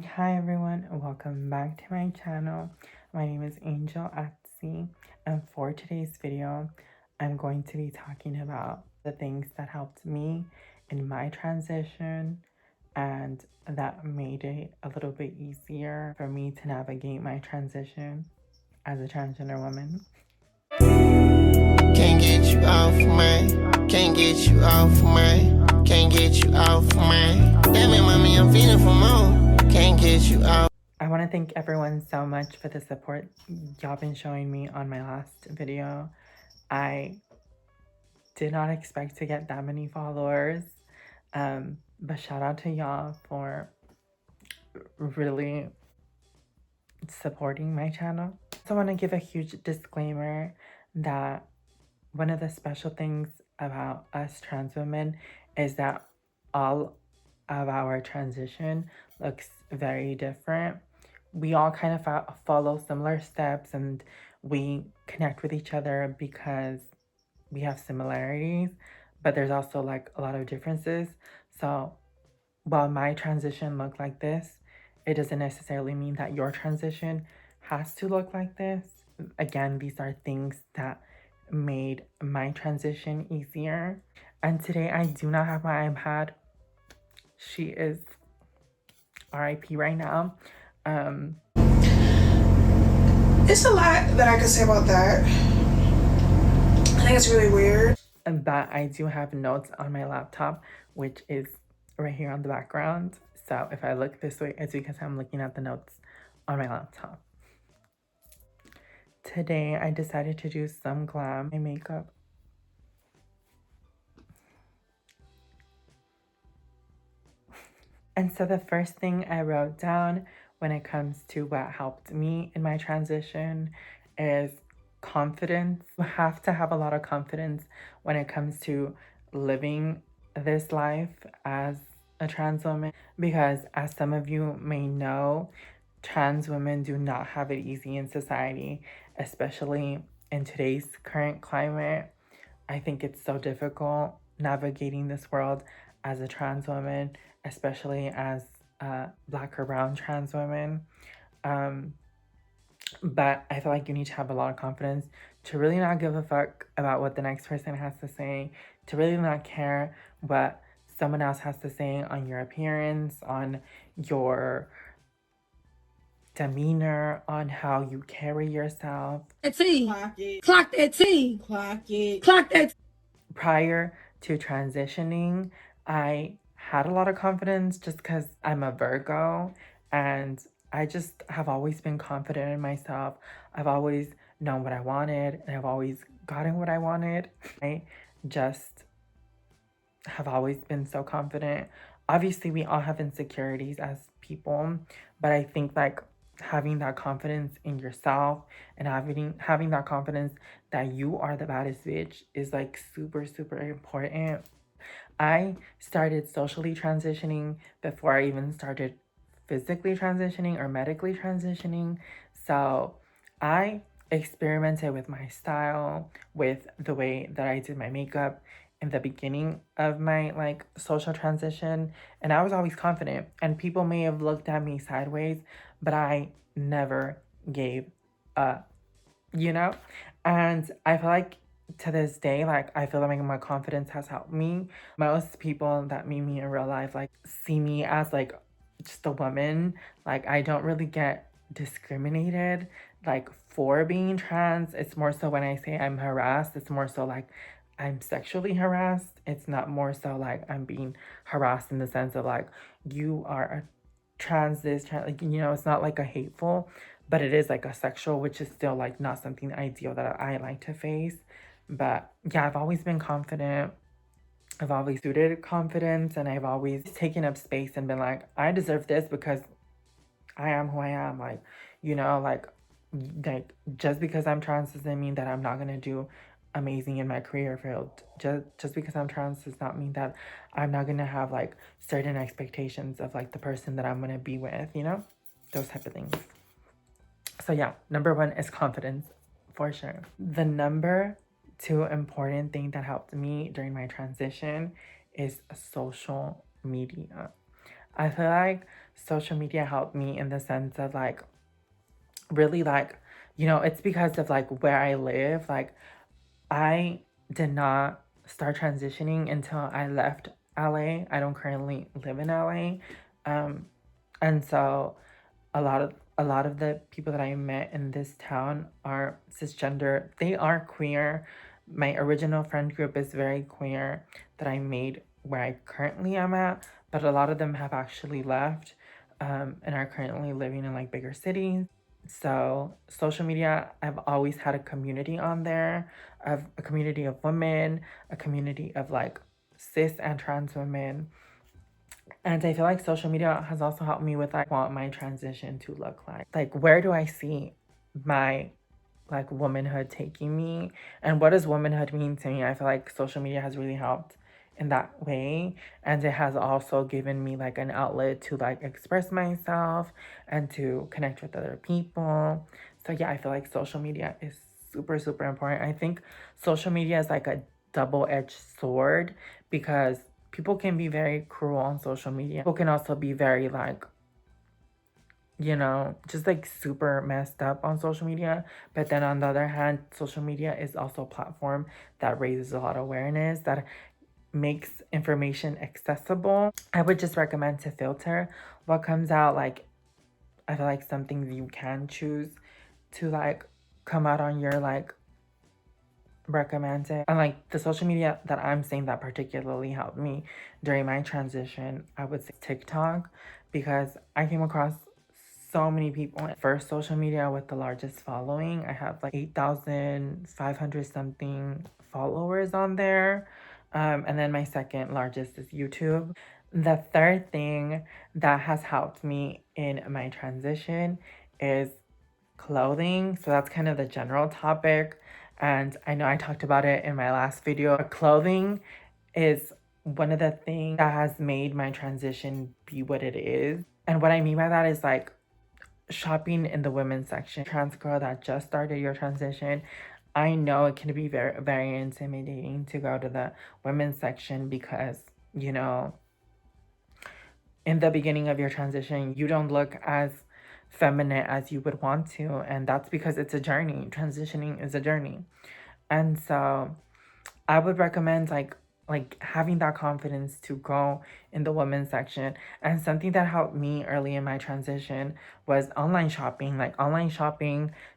Hi everyone, welcome back to my channel. My name is Angel Atzi, and for today's video, I'm going to be talking about the things that helped me in my transition and that made it a little bit easier for me to navigate my transition as a transgender woman. Can't get you off my, can't get you off my, can't get you off my. Damn it, mommy, I'm feeling for more. Can't get you off. I want to thank everyone so much for the support y'all been showing me on my last video. I did not expect to get that many followers, but shout out to y'all for really supporting my channel. So I want to give a huge disclaimer that one of the special things about us trans women is that all of our transition looks very different. We all kind of follow similar steps and we connect with each other because we have similarities, but there's also like a lot of differences. So while my transition looked like this, it doesn't necessarily mean that your transition has to look like this. Again, these are things that made my transition easier. And today I do not have my iPad. She is RIP right now. It's a lot that I could say about that. I think it's really weird. But I do have notes on my laptop, which is right here on the background. So if I look this way, it's because I'm looking at the notes on my laptop. Today, I decided to do some glam makeup. And so the first thing I wrote down when it comes to what helped me in my transition is confidence. You have to have a lot of confidence when it comes to living this life as a trans woman, because as some of you may know, trans women do not have it easy in society, especially in today's current climate. I think it's so difficult navigating this world as a trans woman, especially as a Black or brown trans women. But I feel like you need to have a lot of confidence to really not give a fuck about what the next person has to say, to really not care what someone else has to say on your appearance, on your demeanor, on how you carry yourself. Atzi. Clock it. Clock that T. Clock it. Clock that. Prior to transitioning, I had a lot of confidence just because I'm a Virgo and I just have always been confident in myself. I've always known what I wanted and I've always gotten what I wanted. I just have always been so confident. Obviously, we all have insecurities as people, but I think like having that confidence in yourself and having that confidence that you are the baddest bitch is like super, super important. I started socially transitioning before I even started physically transitioning or medically transitioning. So I experimented with my style, with the way that I did my makeup in the beginning of my like social transition, and I was always confident, and people may have looked at me sideways, but I never gave up, you know? And I feel like to this day, like I feel like my confidence has helped me. Most people that meet me in real life like see me as like just a woman. Like I don't really get discriminated like for being trans. It's more so when I say I'm harassed, it's more so like I'm sexually harassed. It's not more so like I'm being harassed in the sense of like you are a trans this trans, like, you know, it's not like a hateful, but it is like a sexual, which is still like not something ideal that I like to face. But yeah, I've always been confident. I've always suited confidence, and I've always taken up space and been like, I deserve this because I am who I am. Like, you know, like just because I'm trans doesn't mean that I'm not gonna do amazing in my career field. Just because I'm trans does not mean that I'm not gonna have like certain expectations of like the person that I'm gonna be with, you know? Those type of things. So yeah, number one is confidence for sure. The number two important thing that helped me during my transition is social media. I feel like social media helped me in the sense of like really like, it's because of like where I live. Like I did not start transitioning until I left LA. I don't currently live in LA. Um, and so a lot of the people that I met in this town are cisgender. They are queer. My original friend group is very queer that I made where I currently am at, but a lot of them have actually left and are currently living in like bigger cities. So, social media, I've always had a community on there, of a community of women, a community of like cis and trans women. And I feel like social media has also helped me with like what my transition to look like. Like where do I see my like womanhood taking me, and what does womanhood mean to me? I feel like social media has really helped in that way, and it has also given me like an outlet to like express myself and to connect with other people. So yeah, I feel like social media is super super important. I think social media is like a double-edged sword because people can be very cruel on social media. People can also be very like, just like super messed up on social media. But then on the other hand, social media is also a platform that raises a lot of awareness, that makes information accessible. I would just recommend to filter what comes out. Like, I feel like some things you can choose to like come out on your like recommend it. And like the social media that I'm saying that particularly helped me during my transition, I would say TikTok, because I came across so many people. First social media with the largest following. I have like 8,500 something followers on there. And then my second largest is YouTube. The third thing that has helped me in my transition is clothing. So that's kind of the general topic. And I know I talked about it in my last video. Clothing is one of the things that has made my transition be what it is. And what I mean by that is like shopping in the women's section. Trans girl that just started your transition, I know it can be very, very intimidating to go to the women's section because, in the beginning of your transition, you don't look as feminine as you would want to. And that's because it's a journey. Transitioning is a journey. And so I would recommend like having that confidence to go in the women's section. And something that helped me early in my transition was online shopping,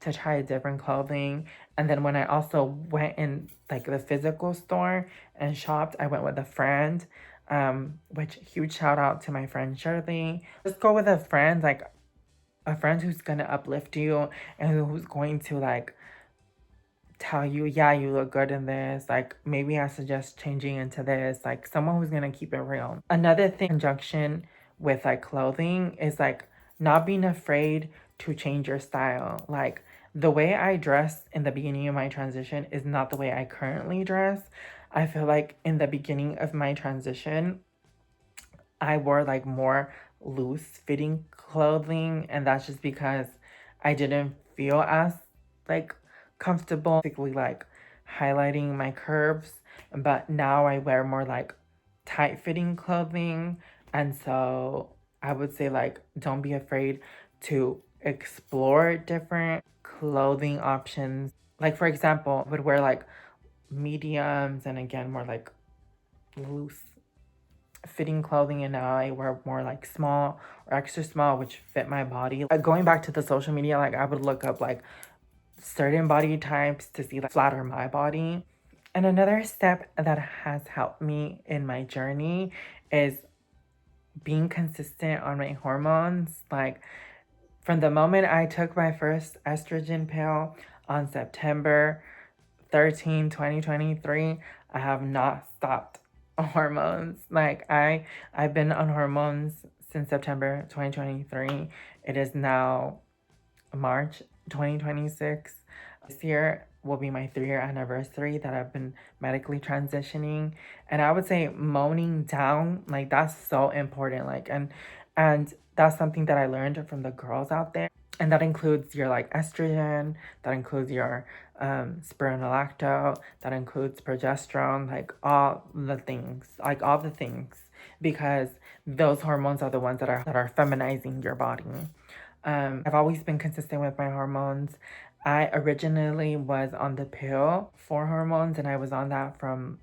to try different clothing. And then when I also went in like the physical store and shopped, I went with a friend. Which huge shout out to my friend Shirley. Just go with a friend, like a friend who's gonna uplift you and who's going to like tell you, yeah, you look good in this. Like, maybe I suggest changing into this. Like, someone who's gonna keep it real. Another thing, in conjunction with like clothing, is like not being afraid to change your style. Like, the way I dress in the beginning of my transition is not the way I currently dress. I feel like in the beginning of my transition, I wore like more loose fitting clothing, and that's just because I didn't feel as like comfortable, basically like highlighting my curves. But now I wear more like tight fitting clothing, and so I would say like don't be afraid to explore different clothing options. Like for example, I would wear like mediums and again more like loose fitting clothing, and now I wear more like small or extra small, which fit my body. Going back to the social media, like I would look up like certain body types to see like flatter my body. And another step that has helped me in my journey is being consistent on my hormones. Like from the moment I took my first estrogen pill on September 13, 2023, I have not stopped hormones. Like I've been on hormones since September 2023. It is now March 2026. This year will be my 3-year anniversary that I've been medically transitioning. And I would say moaning down, like that's so important. Like and that's something that I learned from the girls out there. And that includes your like estrogen, that includes your spironolactone, that includes progesterone, like all the things, because those hormones are the ones that are feminizing your body. I've always been consistent with my hormones. I originally was on the pill for hormones, and I was on that for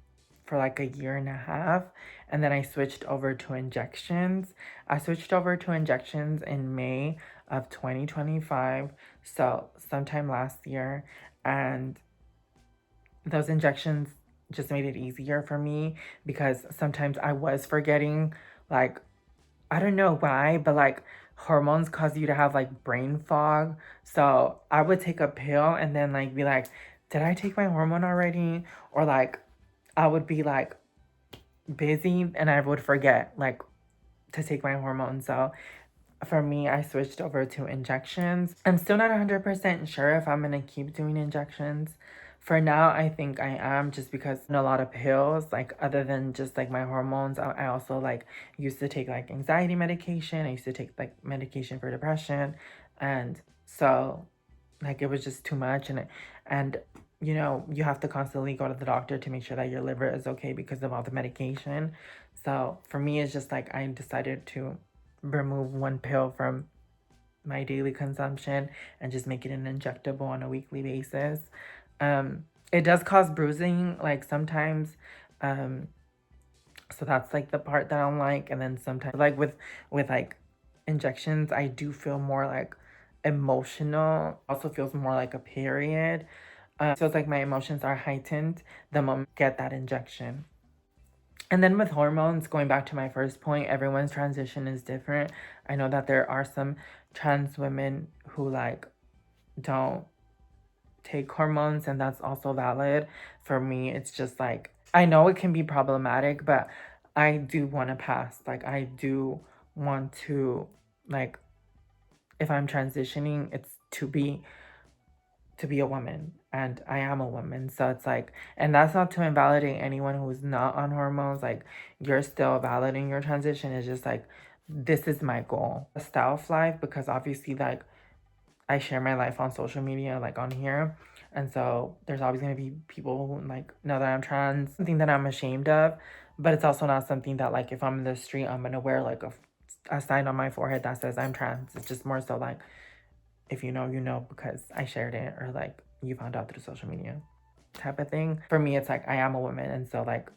like a year and a half, and then I switched over to injections. I switched over to injections in May of 2025, so sometime last year, and those injections just made it easier for me because sometimes I was forgetting, like, I don't know why, but like hormones cause you to have like brain fog. So I would take a pill and then like be like, did I take my hormone already? Or like I would be like busy and I would forget like to take my hormones. So for me, I switched over to injections. I'm still not 100% sure if I'm going to keep doing injections. For now, I think I am, just because a lot of pills, like other than just like my hormones, I also like used to take like anxiety medication. I used to take like medication for depression. And so like it was just too much. And you know, you have to constantly go to the doctor to make sure that your liver is okay because of all the medication. So for me, it's just like I decided to remove one pill from my daily consumption and just make it an injectable on a weekly basis. It does cause bruising, like sometimes. Um, so that's like the part that I don't like. And then sometimes, like with like injections, I do feel more like emotional. Also feels more like a period. So it's like my emotions are heightened the moment I get that injection. And then with hormones, going back to my first point, everyone's transition is different. I know that there are some trans women who like don't take hormones, and that's also valid. For me, it's just like I know it can be problematic, but I do want to pass. Like I do want to, like, if I'm transitioning, it's to be a woman, and I am a woman. So it's like, and that's not to invalidate anyone who's not on hormones. Like, you're still valid in your transition. It's just like, this is my goal. A style of life, because obviously, like, I share my life on social media, like on here. And so there's always going to be people who like know that I'm trans, something that I'm ashamed of. But it's also not something that, like, if I'm in the street, I'm going to wear like a sign on my forehead that says I'm trans. It's just more so like, if you know, you know, because I shared it, or like you found out through social media type of thing. For me, it's like I am a woman, and so like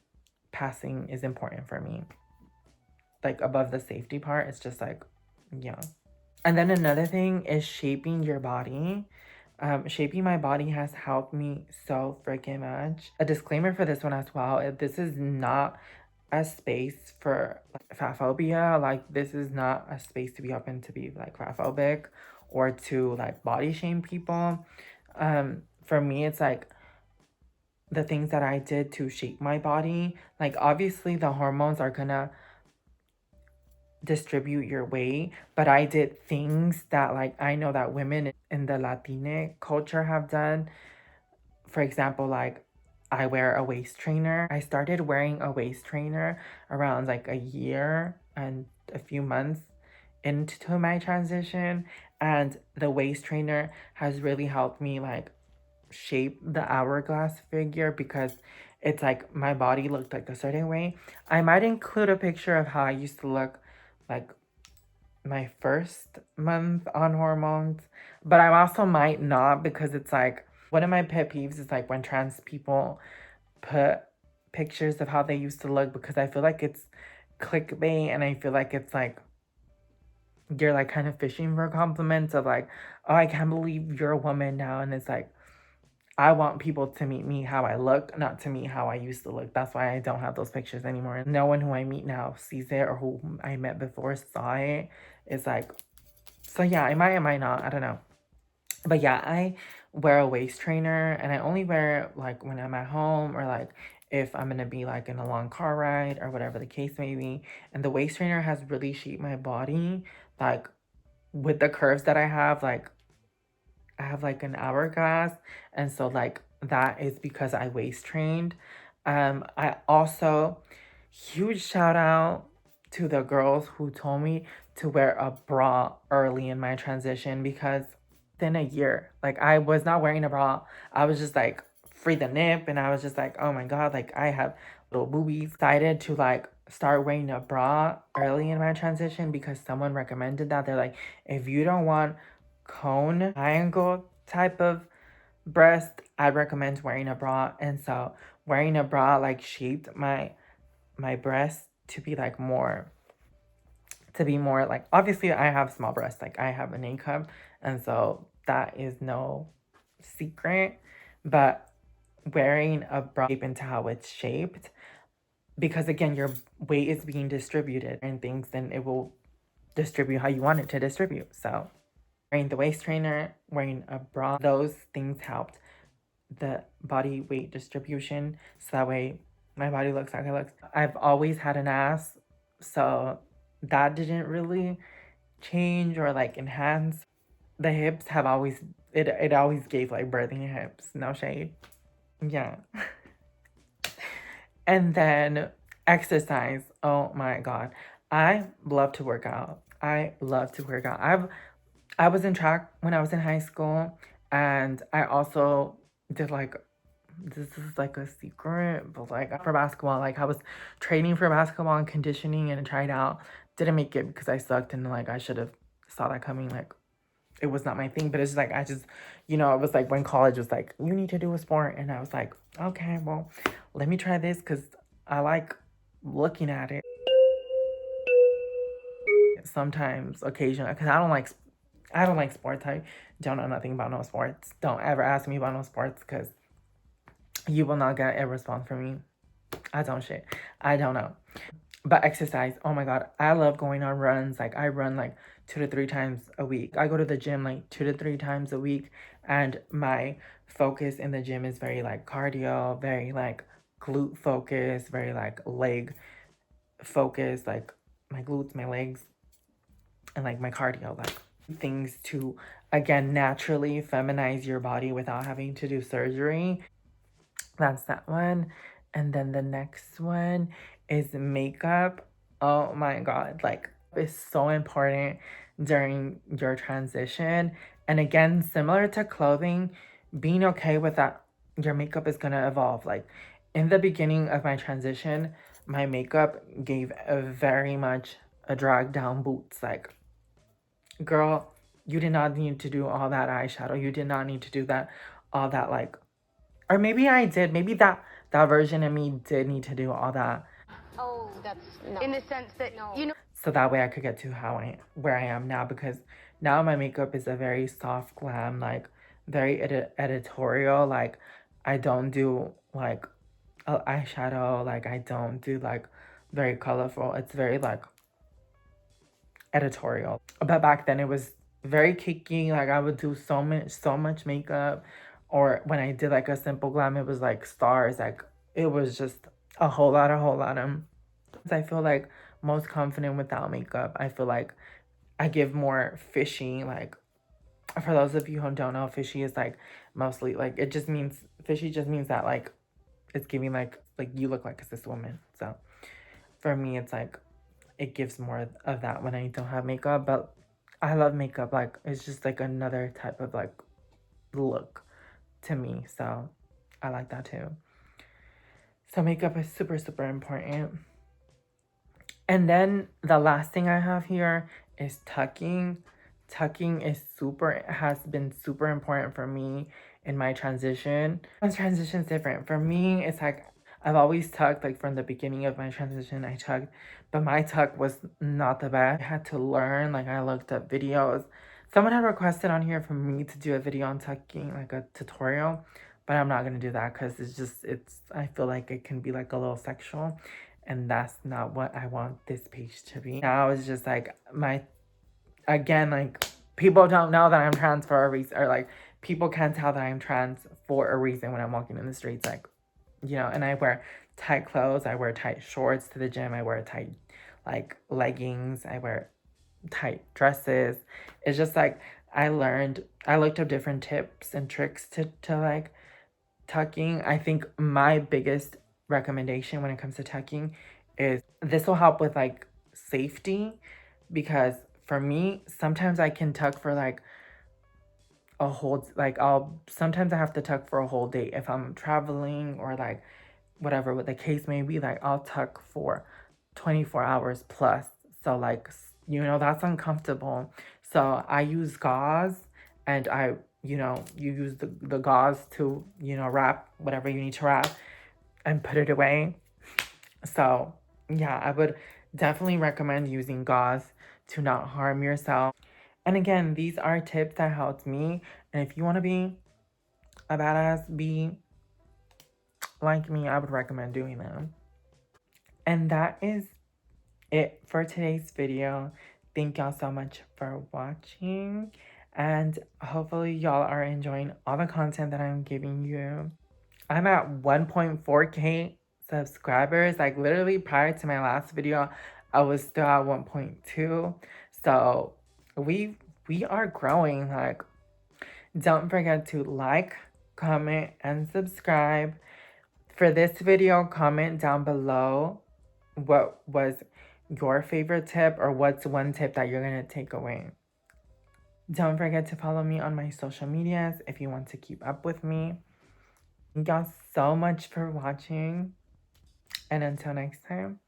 passing is important for me. Like above the safety part, it's just like, yeah. And then another thing is shaping your body. Shaping my body has helped me so freaking much. A disclaimer for this one as well: if this is not a space for like, fat phobia. Like, this is not a space to be open to be like fat phobic or to like body shame people. For me, it's like the things that I did to shape my body. Like, obviously, the hormones are gonna distribute your weight, but I did things that like I know that women in the Latinx culture have done. For example, like I wear a waist trainer. I started wearing a waist trainer around like a year and a few months into my transition, and the waist trainer has really helped me like shape the hourglass figure, because it's like my body looked like a certain way. I might include a picture of how I used to look like my first month on hormones, but I also might not, because it's like one of my pet peeves is like when trans people put pictures of how they used to look, because I feel like it's clickbait, and I feel like it's like you're like kind of fishing for compliments of like, oh, I can't believe you're a woman now. And it's like, I want people to meet me how I look, not to meet how I used to look. That's why I don't have those pictures anymore. No one who I meet now sees it, or who I met before saw it. It's like, so yeah, I might not. I don't know. But yeah, I wear a waist trainer, and I only wear it like when I'm at home, or like if I'm gonna be like in a long car ride or whatever the case may be. And the waist trainer has really shaped my body, like with the curves that I have. Like I have like an hourglass, and so like that is because I waist trained. I also, huge shout out to the girls who told me to wear a bra early in my transition, because within a year, like I was not wearing a bra. I was just like free the nip, and I was just like, oh my god, like I have little boobies. Decided to like start wearing a bra early in my transition because someone recommended that. They're like, if you don't want cone triangle type of breast, I'd recommend wearing a bra. And so wearing a bra like shaped my breast to be like more, to be more like, obviously I have small breasts, like I have an A cup, and so that is no secret. But wearing a bra shape into how it's shaped, because again your weight is being distributed and things, then it will distribute how you want it to distribute. So wearing the waist trainer, wearing a bra, those things helped the body weight distribution, so that way my body looks like it looks. I've always had an ass, so that didn't really change or like enhance. The hips have always, it always gave like birthing hips, no shade. Yeah. And then exercise. Oh my god. I love to work out. I love to work out. I was in track when I was in high school, and I also did like, this is like a secret, but like for basketball, like I was training for basketball and conditioning and tried out. Didn't make it because I sucked, and like I should have saw that coming. Like it was not my thing, but it's just like I just, it was like when college was like, you need to do a sport, and I was like, okay, well, let me try this because I like looking at it. Sometimes, occasionally, because I don't like sports. I don't know nothing about no sports. Don't ever ask me about no sports because you will not get a response from me. I don't shit. I don't know. But exercise, oh my god, I love going on runs. Like I run like 2 to 3 times a week. I go to the gym like 2 to 3 times a week, and my focus in the gym is very like cardio, very like glute focus, very like leg focus, like my glutes, my legs, and like my cardio, like things to again naturally feminize your body without having to do surgery. That's that one. And then the next one is makeup. Oh my god, like it's so important during your transition. And again, similar to clothing, being okay with that your makeup is gonna evolve. Like in the beginning of my transition, my makeup gave a very much a drag down boots. Like, girl, you did not need to do all that eyeshadow. You did not need to do that, all that like, or maybe I did. Maybe that version of me did need to do all that. Oh, that's no. In the sense that no. So that way I could get to where I am now, because now my makeup is a very soft glam, like very editorial. Like I don't do like eyeshadow. Like I don't do like very colorful. It's very like editorial. But back then it was very cakey. Like I would do so much makeup, or when I did like a simple glam, it was like stars. Like it was just a whole lot. I feel like most confident without makeup. I feel like I give more fishy. Like for those of you who don't know, fishy is like mostly like, it just means, fishy just means that like it's giving like you look like a cis woman. So for me, it's like it gives more of that when I don't have makeup. But I love makeup. Like it's just like another type of like look to me. So I like that too. So makeup is super important. And then the last thing I have here is tucking. Tucking has been super important for me in my transition. My transition is different. For me, it's like I've always tucked, like from the beginning of my transition, I tucked, but my tuck was not the best. I had to learn, like I looked up videos. Someone had requested on here for me to do a video on tucking, like a tutorial, but I'm not gonna do that because I feel like it can be like a little sexual, and that's not what I want this page to be. Now it's just like again, like people don't know that I'm trans for a reason, or like people can't tell that I'm trans for a reason when I'm walking in the streets, like, and I wear tight clothes, I wear tight shorts to the gym, I wear tight like leggings, I wear tight dresses. It's just like I looked up different tips and tricks to like tucking. I think my biggest recommendation when it comes to tucking is this will help with like safety, because for me, sometimes I can tuck for like a whole, like sometimes I have to tuck for a whole day if I'm traveling or like whatever the case may be. Like I'll tuck for 24 hours plus. So like, you know, that's uncomfortable. So I use gauze, and you use the gauze to, wrap whatever you need to wrap and put it away. So yeah, I would definitely recommend using gauze to not harm yourself. And again, these are tips that helped me. And if you want to be a badass bee like me, I would recommend doing them. And that is it for today's video. Thank y'all so much for watching. And hopefully y'all are enjoying all the content that I'm giving you. I'm at 1.4K subscribers. Like literally prior to my last video, I was still at 1.2. So we are growing. Like, don't forget to like, comment, and subscribe. For this video, comment down below what was your favorite tip, or what's one tip that you're gonna take away. Don't forget to follow me on my social medias if you want to keep up with me. Thank y'all so much for watching, and until next time.